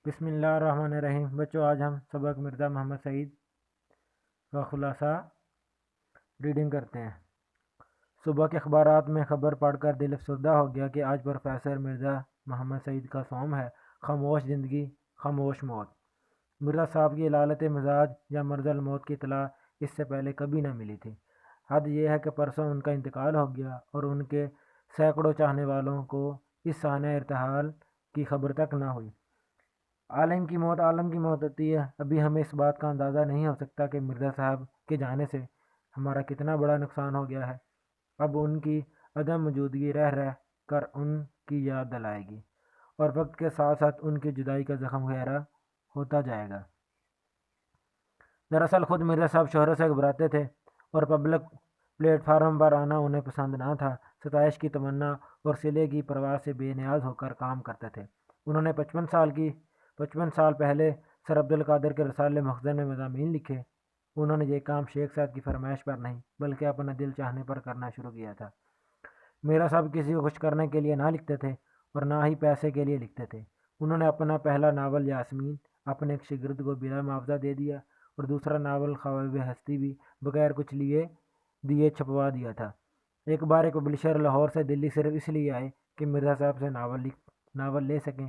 بسم اللہ الرحمن الرحیم۔ بچوں، آج ہم سبق مرزا محمد سعید کا خلاصہ ریڈنگ کرتے ہیں۔ صبح کے اخبارات میں خبر پڑھ کر دل افسردہ ہو گیا کہ آج پروفیسر مرزا محمد سعید کا صوم ہے۔ خاموش زندگی، خاموش موت۔ مرزا صاحب کی علالت مزاج یا مرض الموت کی اطلاع اس سے پہلے کبھی نہ ملی تھی۔ حد یہ ہے کہ پرسوں ان کا انتقال ہو گیا اور ان کے سینکڑوں چاہنے والوں کو اس سانحہ ارتحال کی خبر تک نہ ہوئی۔ عالم کی موت ہوتی ہے۔ ابھی ہمیں اس بات کا اندازہ نہیں ہو سکتا کہ مرزا صاحب کے جانے سے ہمارا کتنا بڑا نقصان ہو گیا ہے۔ اب ان کی عدم موجودگی رہ رہ کر ان کی یاد دلائے گی اور وقت کے ساتھ ساتھ ان کی جدائی کا زخم گہرا ہوتا جائے گا۔ دراصل خود مرزا صاحب شہرت سے گھبراتے تھے اور پبلک پلیٹ فارم پر آنا انہیں پسند نہ تھا۔ ستائش کی تمنا اور صلے کی پرواہ سے بے نیاز ہو کر کام کرتے تھے۔ انہوں نے 55 سال پہلے سر عبد القادر کے رسالے مخزن میں مضامین لکھے۔ انہوں نے یہ کام شیخ صاحب کی فرمائش پر نہیں بلکہ اپنا دل چاہنے پر کرنا شروع کیا تھا۔ میرا صاحب کسی کو خوش کرنے کے لیے نہ لکھتے تھے اور نہ ہی پیسے کے لیے لکھتے تھے۔ انہوں نے اپنا پہلا ناول یاسمین اپنے ایک شاگرد کو بلا معاوضہ دے دیا اور دوسرا ناول خواب ہستی بھی بغیر کچھ دیے چھپوا دیا تھا۔ ایک بار ایک پبلشر لاہور سے دلی صرف اس لیے آئے کہ مرزا صاحب سے ناول لے سکیں۔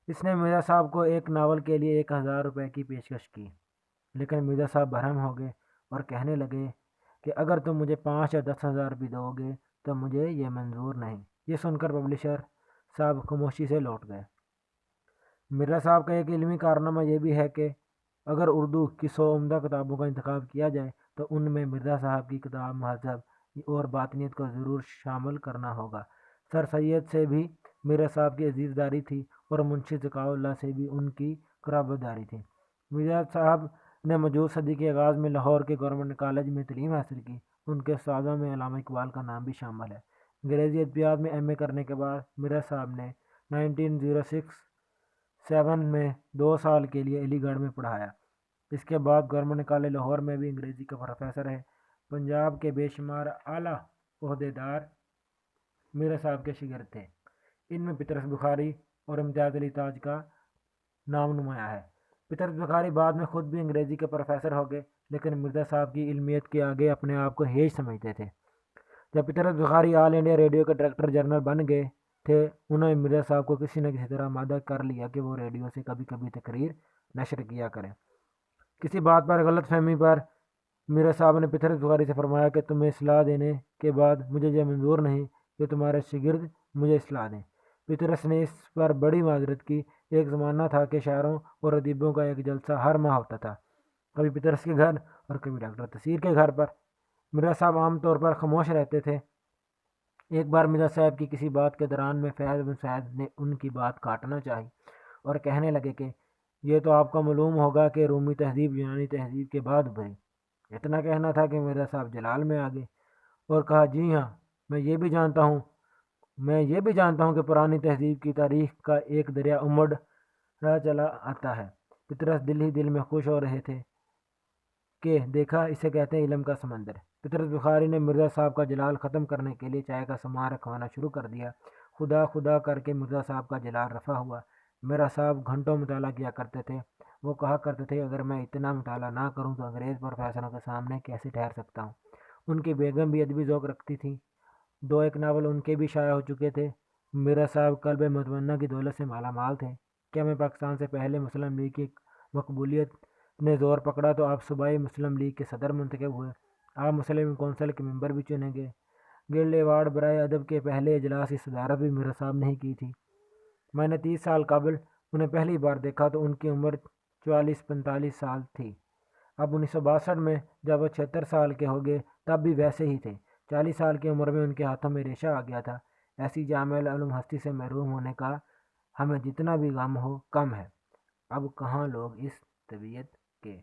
اس نے مرزا صاحب کو ایک ناول کے لیے 1000 روپے کی پیشکش کی، لیکن مرزا صاحب برہم ہو گئے اور کہنے لگے کہ اگر تم مجھے 5 یا 10,000 بھی دو گے تو مجھے یہ منظور نہیں۔ یہ سن کر پبلشر صاحب خاموشی سے لوٹ گئے۔ مرزا صاحب کا ایک علمی کارنامہ یہ بھی ہے کہ اگر اردو کی 100 عمدہ کتابوں کا انتخاب کیا جائے تو ان میں مرزا صاحب کی کتاب مہذب اور باطنیت کو ضرور شامل کرنا ہوگا۔ سر سید سے بھی مرزا صاحب کی عزیز داری تھی اور منشی ذکاء اللہ سے بھی ان کی قرابت داری تھی۔ مرزا صاحب نے موجود صدی کے آغاز میں لاہور کے گورنمنٹ کالج میں تعلیم حاصل کی۔ ان کے استادوں میں علامہ اقبال کا نام بھی شامل ہے۔ انگریزی ادبیات میں ایم اے کرنے کے بعد مرزا صاحب نے 1906-07 میں 2 سال کے لیے علی گڑھ میں پڑھایا۔ اس کے بعد گورنمنٹ کالج لاہور میں بھی انگریزی کا پروفیسر ہے۔ پنجاب کے بے شمار اعلیٰ عہدیدار مرزا صاحب کے شاگرد تھے۔ ان میں پطرس بخاری اور امتیاز علی تاج کا نام نمایاں ہے۔ پطرس بخاری بعد میں خود بھی انگریزی کے پروفیسر ہو گئے، لیکن مرزا صاحب کی علمیت کے آگے اپنے آپ کو ہیج سمجھتے تھے۔ جب پطرس بخاری آل انڈیا ریڈیو کے ڈائریکٹر جنرل بن گئے تھے، انہوں نے مرزا صاحب کو کسی نہ کسی طرح مادہ کر لیا کہ وہ ریڈیو سے کبھی کبھی تقریر نشر کیا کریں۔ کسی بات پر غلط فہمی پر مرزا صاحب نے پطرس بخاری سے فرمایا کہ تمہیں اصلاح دینے کے بعد مجھے یہ منظور نہیں کہ تمہارے شاگرد مجھے اصلاح دیں۔ پطرس نے اس پر بڑی معذرت کی۔ ایک زمانہ تھا کہ شاعروں اور ادیبوں کا ایک جلسہ ہر ماہ ہوتا تھا، کبھی پطرس کے گھر اور کبھی ڈاکٹر تصیر کے گھر پر۔ مرزا صاحب عام طور پر خاموش رہتے تھے۔ ایک بار مرزا صاحب کی کسی بات کے دوران میں فیض بن سعید نے ان کی بات کاٹنا چاہی اور کہنے لگے کہ یہ تو آپ کو معلوم ہوگا کہ رومی تہذیب یونانی تہذیب کے بعد ابھری۔ اتنا کہنا تھا کہ مرزا صاحب جلال میں آ گئے اور کہا، جی ہاں، میں یہ بھی جانتا ہوں کہ پرانی تہذیب کی تاریخ کا ایک دریا امڑ رہا چلا آتا ہے۔ پطرس دل ہی دل میں خوش ہو رہے تھے کہ دیکھا، اسے کہتے ہیں علم کا سمندر۔ پطرس بخاری نے مرزا صاحب کا جلال ختم کرنے کے لیے چائے کا سامان رکھوانا شروع کر دیا۔ خدا خدا کر کے مرزا صاحب کا جلال رفع ہوا۔ مرزا صاحب گھنٹوں مطالعہ کیا کرتے تھے۔ وہ کہا کرتے تھے، اگر میں اتنا مطالعہ نہ کروں تو انگریز پروفیسروں کے سامنے کیسے ٹھہر سکتا ہوں۔ ان کی بیگم بھی ادبی ذوق رکھتی تھیں۔ 2 ناول ان کے بھی شائع ہو چکے تھے۔ مرزا صاحب قلب متمنا کی دولت سے مالا مال تھے۔ کیا میں پاکستان سے پہلے مسلم لیگ کی مقبولیت نے زور پکڑا تو آپ صوبائی مسلم لیگ کے صدر منتخب ہوئے۔ آپ مسلم کونسل کے ممبر بھی چنے گئے۔ گلڈ ایوارڈ برائے ادب کے پہلے اجلاس کی صدارت بھی مرزا صاحب نے ہی کی تھی۔ میں نے 30 سال قبل انہیں پہلی بار دیکھا تو ان کی عمر 44-45 سال تھی۔ اب 1962 میں جب وہ 76 سال کے ہو گئے تب بھی ویسے ہی تھے۔ 40 سال کی عمر میں ان کے ہاتھوں میں ریشہ آ گیا تھا۔ ایسی جامع العلوم ہستی سے محروم ہونے کا ہمیں جتنا بھی غم ہو کم ہے۔ اب کہاں لوگ اس طبیعت کے